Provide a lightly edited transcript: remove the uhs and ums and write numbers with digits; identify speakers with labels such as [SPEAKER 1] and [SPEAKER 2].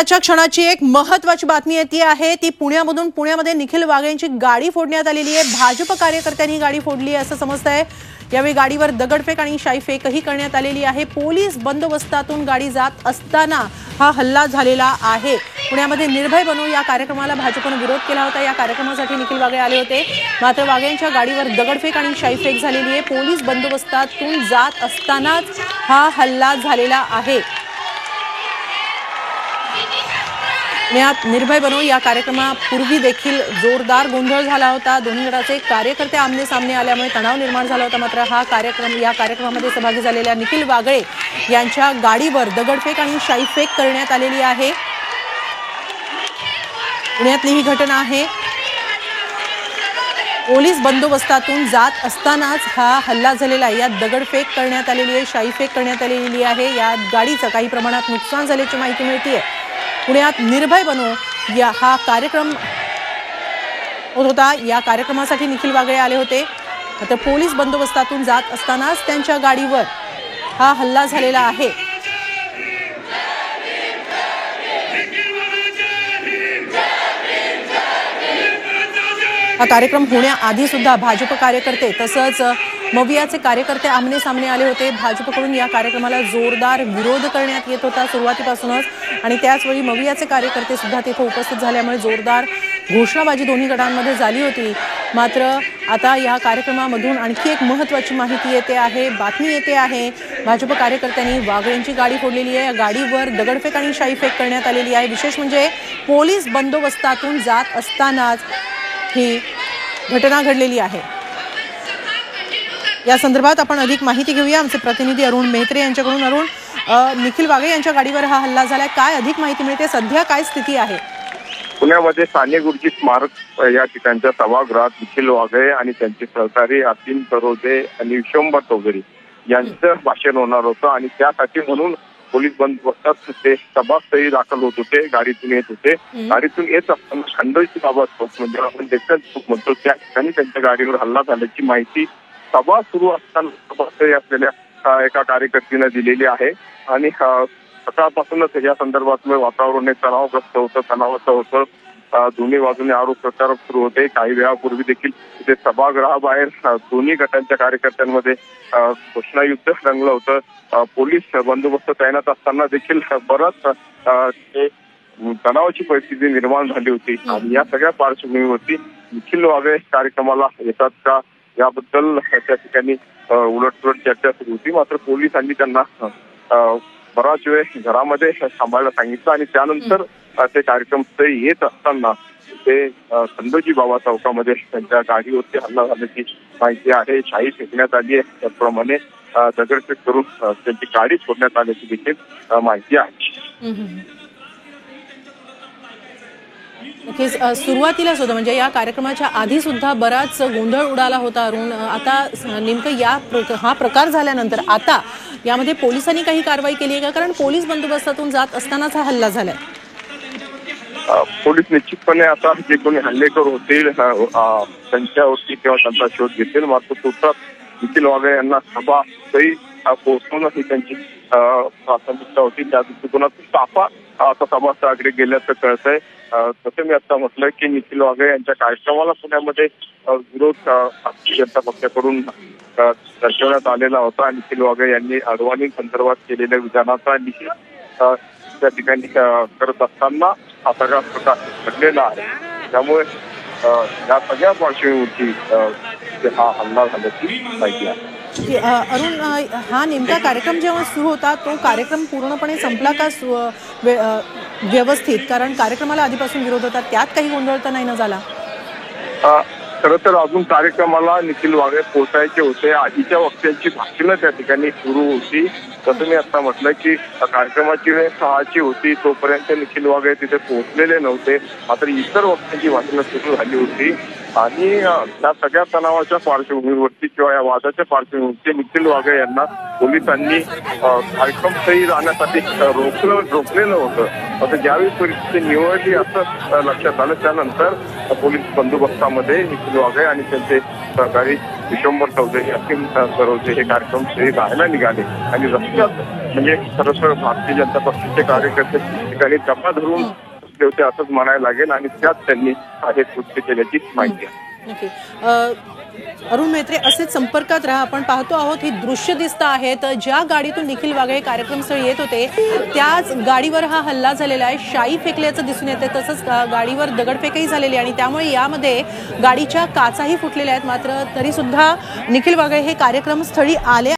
[SPEAKER 1] आताच्या क्षणाची एक महत्त्वाची बातमी येते आहे ती पुण्यामध्ये निखिल वाघ यांची गाडी फोडण्यात आलेली आहे। भाजप कार्यकर्त्यांनी गाडी फोडली असं समजतंय। यावेळी गाडीवर दगडफेक आणि शाईफेकही करण्यात आलेली आहे। पोलीस बंदोबस्तातून गाडी जात असताना हा हल्ला झालेला आहे। पुण्यामध्ये निर्भय बनू या कार्यक्रमाला भाजपने विरोध केला होता। या कार्यक्रमासाठी निखिल वाघ आले होते, मात्र वाघ यांच्या गाडीवर दगडफेक आणि शाईफेक झालेली आहे। पोलीस बंदोबस्तातून जात असतानाच हा हल्ला झालेला आहे। पुण्यात निर्भय बनो या कार्यक्रमापूर्वी देखील जोरदार गोंधळ झाला होता। दोन्ही गटाचे कार्यकर्ते आमने सामने आल्यामुळे तणाव निर्माण झाला होता। मात्र या कार्यक्रमामध्ये सहभागी झालेल्या निखिल वागळे यांच्या गाडीवर दगडफेक आणि शाईफेक करण्यात आलेली आहे। पुण्यातली ही घटना आहे। पोलीस बंदोबस्तातून जात असतानाच हा हल्ला झालेला आहे। यात दगडफेक करण्यात आलेली आहे, शाईफेक करण्यात आलेली आहे। या गाडीचं काही प्रमाणात नुकसान झाल्याची माहिती मिळते। पुण्यात निर्भय बनो या हा कार्यक्रम होत होता। या कार्यक्रमासाठी निखिल वागळे आले होते, मात्र पोलीस बंदोबस्तातून जात असतानाच त्यांच्या गाडीवर हा हल्ला झालेला आहे। हा कार्यक्रम होण्याआधी सुद्धा भाजप कार्यकर्ते तसंच मवियाचे कार्यकर्ते आमने सामने आले होते। भाजपकडून या कार्यक्रमाला जोरदार विरोध करण्यात येत होता सुरुवातीपासूनच, आणि त्याचवेळी मवियाचे कार्यकर्ते सुद्धा तिथे उपस्थित झाल्यामुळे जोरदार घोषणाबाजी दोन्ही गटांमध्ये झाली होती। मात्र आता या कार्यक्रमामधून आणखी एक महत्त्वाची माहिती येते आहे, बातमी येते आहे। भाजप कार्यकर्त्यांनी वाघ यांची गाडी फोडलेली आहे। या गाडीवर दगडफेक आणि शाईफेक करण्यात आलेली आहे। विशेष म्हणजे पोलीस बंदोबस्तातून जात असतानाच ही घटना घडलेली आहे। या संदर्भात आपण अधिक माहिती घेऊया आमचे प्रतिनिधी अरुण मेहत्रे यांच्याकडून। अरुण, निखिल वाघ यांच्या गाडीवर हा हल्ला झालाय, काय अधिक माहिती मिळते? सध्या काय स्थिती आहे?
[SPEAKER 2] पुण्यामध्ये साने गुरुजी स्मारक या ठिकाणच्या सभागृहात निखिल वाघे आणि त्यांचे सहकारी अतीन तरोदे आणि विश्वंभर चौधरी यांचं भाषण होणार होतं, आणि त्यासाठी म्हणून पोलीस बंदोबस्तात ते सभास्थळी दाखल होत होते। गाडीतून येत होते। गाडीतून येत असताना खंडोजी बाबत म्हणजे आपण डेक्कन चौक म्हणतो त्या ठिकाणी त्यांच्या गाडीवर हल्ला झाल्याची माहिती सभा सुरू असताना सभास्थळी असलेल्या एका कार्यकर्त्याने दिलेली आहे। आणि सकाळपासूनच या संदर्भात वातावरण तणावग्रस्त होतं, तणावाचं होतं। दोन्ही बाजूने आरोप प्रत्यारोप सुरू होते। काही वेळापूर्वी देखील तिथे सभागृहाबाहेर दोन्ही गटांच्या कार्यकर्त्यांमध्ये घोषणायुद्ध रंगलं होतं। पोलीस बंदोबस्त तैनात असताना देखील बरंच तणावाची परिस्थिती निर्माण झाली होती। आणि या सगळ्या पार्श्वभूमीवरती निखिल वाघे कार्यक्रमाला येतात का याबद्दल त्या ठिकाणी उलटसुलट चर्चा सुरू होती। मात्र पोलिसांनी त्यांना बराच वेळ घरामध्ये थांबायला सांगितलं, आणि त्यानंतर ते कार्यक्रमस्थळी येत असताना ते खंडोजी बाबा चौकामध्ये त्यांच्या गाडीवरती हल्ला झाल्याची माहिती आहे। शाई फेकण्यात आली आहे, त्याचप्रमाणे दगडफेक करून त्यांची गाडी सोडण्यात आल्याची देखील माहिती आहे।
[SPEAKER 1] नक्कीच सुरुवातीलाच होतं, म्हणजे या कार्यक्रमाच्या आधी सुद्धा बराच गोंधळ उडाला होता अरुण। आता नेमकं हा प्रकार झाल्यानंतर आता यामध्ये पोलिसांनी काही कारवाई केली आहे का? कारण पोलीस बंदोबस्तातून जात असतानाच हा हल्ला झालाय।
[SPEAKER 2] पोलीस निश्चितपणे आता जे कोणी हल्लेखोर होतील त्यांच्यावरती किंवा त्यांचा शोध घेतील। मात्र तुर्तास निखिल वाघे यांना सभास्थळी पोहोचवणं ही त्यांची प्राथमिकता होती। त्या दृष्टिकोनातून ताफा आता सभास्थळाकडे गेल्याचं कळतंय। तसं मी आता म्हटलं की निखिल वाघे यांच्या कार्यक्रमाला पुण्यामध्ये विरोध भारतीय जनता पक्षाकडून दर्शवण्यात आलेला होता। निखिल वाघे यांनी अडवाणी संदर्भात केलेल्या विधानाचा निषेध त्या ठिकाणी करत असताना हा सगळा प्रकार घडलेला आहे। त्यामुळे या सगळ्या पार्श्वभूमीवरती हा हल्ला झाल्याची माहिती आहे।
[SPEAKER 1] अरुण, हा नेमका कार्यक्रम जेव्हा सुरू होता तो कार्यक्रम पूर्णपणे संपला का व्यवस्थित? कारण कार्यक्रमाला आधीपासून विरोध होता, त्यात काही गोंधळ तर नाही ना झाला?
[SPEAKER 2] खरं तर अजून कार्यक्रमाला निखिल वाघे पोहोचायचे होते। आधीच्या वक्त्यांची भाषणं त्या ठिकाणी सुरू होती। तसं मी आता म्हटलं की कार्यक्रमाची वेळ 6ची होती, तोपर्यंत निखिल वाघे तिथे पोहोचलेले नव्हते। मात्र इतर वक्त्यांची भाषणं सुरू झाली होती, आणि या सगळ्या तणावाच्या पार्श्वभूमीवरती किंवा या वादाच्या पार्श्वभूमीवरती निखिल वाघे यांना पोलिसांनी कार्यक्रमस्थळी जाण्यासाठी रोखलेलं होतं। आता ज्यावेळी परिस्थिती निवडली असं लक्षात आलं, त्यानंतर पोलीस बंदोबस्तामध्ये निखिल वाघे आणि त्यांचे सहकारी विश्वंभर चौधरी, असीम सरोदे हे कार्यक्रमस्थळी जायला निघाले आणि रस्त्यात म्हणजे खरंतर भारतीय जनता पक्षाचे कार्यकर्ते ठिकाणी दफा धरून बसले होते असंच म्हणायला लागेल आणि त्यात त्यांनी हे कृत्य केल्याची माहिती आहे.
[SPEAKER 1] नक्की. अरुण म्हेत्रे, असेच संपर्कात राहा. आपण पाहतो आहोत ही दृश्य दिसत आहेत. ज्या गाडीतून निखिल वाघ हे कार्यक्रमस्थळी येत होते त्याच गाडीवर हा हल्ला झालेला आहे. शाई फेकल्याचं दिसून येते, तसंच गाडीवर दगडफेकही झालेली आणि त्यामुळे यामध्ये गाडीच्या काचाही फुटलेल्या आहेत. मात्र तरी सुद्धा निखिल वाघ हे कार्यक्रमस्थळी आले.